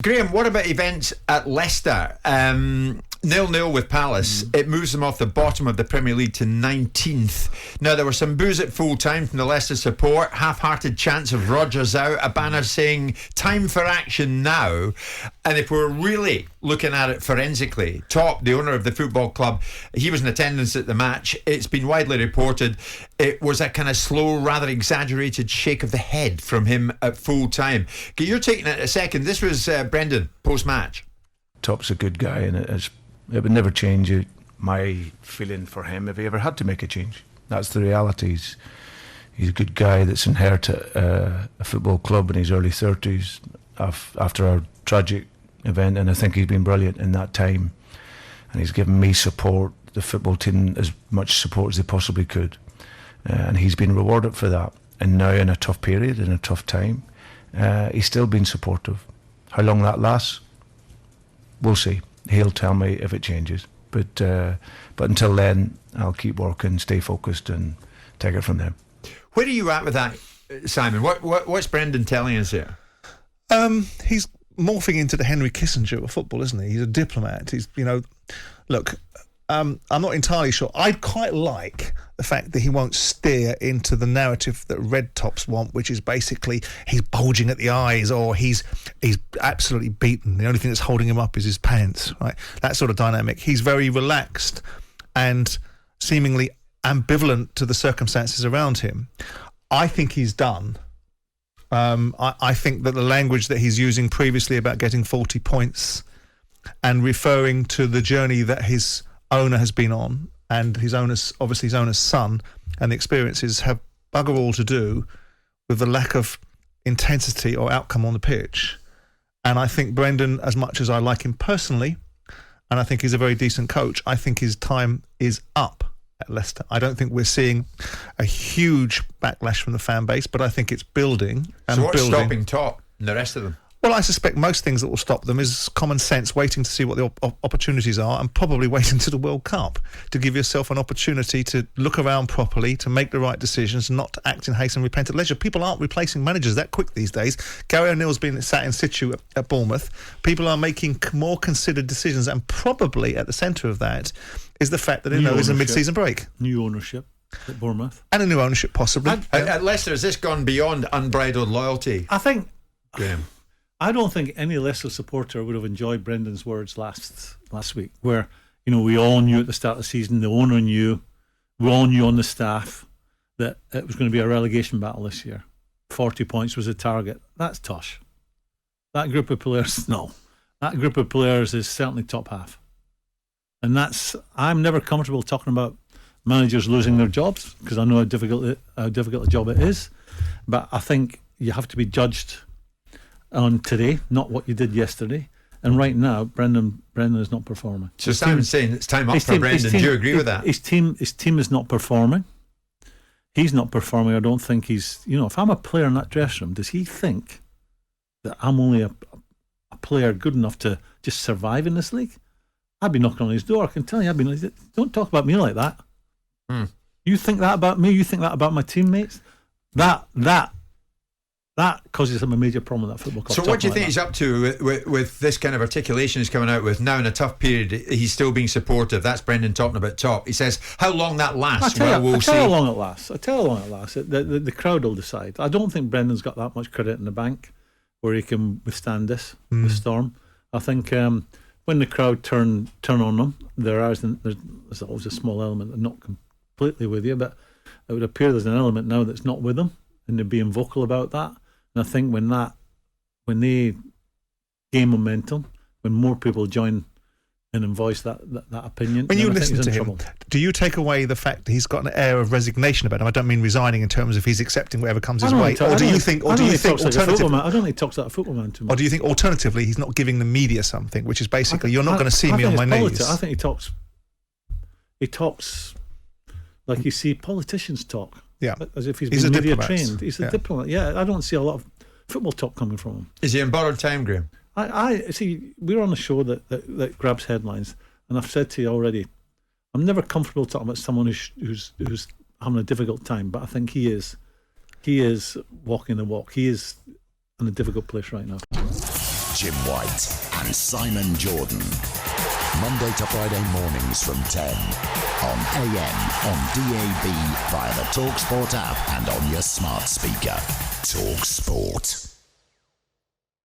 Graeme, what about events at Leicester? 0-0 with Palace. It moves them off the bottom of the Premier League to 19th. Now, there were some boos at full time from the Leicester support. Half-hearted chants of Rodgers out. A banner saying, time for action now. And if we're really looking at it forensically, Top, the owner of the football club, he was in attendance at the match. It's been widely reported it was a kind of slow, rather exaggerated shake of the head from him at full time. You're taking it a second. This was Brendan, post-match. Top's a good guy, and it would never change my feeling for him if he ever had to make a change. That's the reality. He's a good guy that's inherited a football club in his early 30s after a tragic event, and I think he's been brilliant in that time. And he's given me support, the football team, as much support as they possibly could. And he's been rewarded for that. And now, in a tough period, in a tough time, he's still been supportive. How long that lasts, we'll see. He'll tell me if it changes. But until then, I'll keep working, stay focused, and take it from there. Where are you at with that, Simon? What's Brendan telling us here? He's morphing into the Henry Kissinger of football, isn't he? He's a diplomat. Look, I'm not entirely sure. I'd quite like the fact that he won't steer into the narrative that Red Tops want, which is basically he's bulging at the eyes or he's absolutely beaten. The only thing that's holding him up is his pants, right? That sort of dynamic. He's very relaxed and seemingly ambivalent to the circumstances around him. I think he's done. I think that the language that he's using previously about getting 40 points and referring to the journey that his owner has been on, and his owner's son, and the experiences have bugger all to do with the lack of intensity or outcome on the pitch. And I think Brendan, as much as I like him personally, and I think he's a very decent coach, I think his time is up at Leicester. I don't think we're seeing a huge backlash from the fan base, but I think it's building and so what's building. Stopping Top and the rest of them? Well, I suspect most things that will stop them is common sense, waiting to see what the opportunities are, and probably waiting to the World Cup to give yourself an opportunity to look around properly, to make the right decisions, not to act in haste and repent at leisure. People aren't replacing managers that quick these days. Gary O'Neill's been sat in situ at Bournemouth. People are making more considered decisions, and probably at the centre of that is the fact that there's a mid-season break. New ownership at Bournemouth. And a new ownership, possibly. At Leicester, has this gone beyond unbridled loyalty? I don't think any Leicester supporter would have enjoyed Brendan's words last week, where we all knew at the start of the season, the owner knew, we all knew on the staff that it was going to be a relegation battle this year. 40 points was the target. That's tosh. That group of players, no. That group of players is certainly top half. And I'm never comfortable talking about managers losing their jobs, because I know how difficult a job it is. But I think you have to be judged on today, not what you did yesterday. And right now, Brendan is not performing. So Simon's saying it's time up for Brendan. Do you agree with that? His team is not performing. He's not performing. I don't think he's. If I'm a player in that dressing room, does he think that I'm only a player good enough to just survive in this league? I'd be knocking on his door. I can tell you, don't talk about me like that. You think that about me? You think that about my teammates? That causes him a major problem at that football club. So what do you think he's up to with this kind of articulation he's coming out with now in a tough period? He's still being supportive. That's Brendan talking about Top. He says how long that lasts. We'll see. How long it lasts. The crowd will decide. I don't think Brendan's got that much credit in the bank where he can withstand the storm. I think when the crowd turn on them, there's always a small element that's not completely with you, but it would appear there's an element now that's not with them, and they're being vocal about that. And I think when they gain momentum, when more people join in and voice that opinion, when you listen to him, do you take away the fact that he's got an air of resignation about him? I don't mean resigning in terms of he's accepting whatever comes his way. Or do you think alternatively? I don't think he talks like a football man too much. Or do you think alternatively he's not giving the media something, which is basically you're not going to see me on my knees? I think he talks like you see politicians talk. Yeah, as if he's been media trained. He's a diplomat. Yeah, I don't see a lot of football talk coming from him. Is he in borrowed time, Graeme? I see. We're on a show that grabs headlines, and I've said to you already, I'm never comfortable talking about someone who's having a difficult time. But I think he is walking the walk. He is in a difficult place right now. Jim White and Simon Jordan. Monday to Friday mornings from 10 on AM, on DAB, via the talkSPORT app and on your smart speaker. talkSPORT.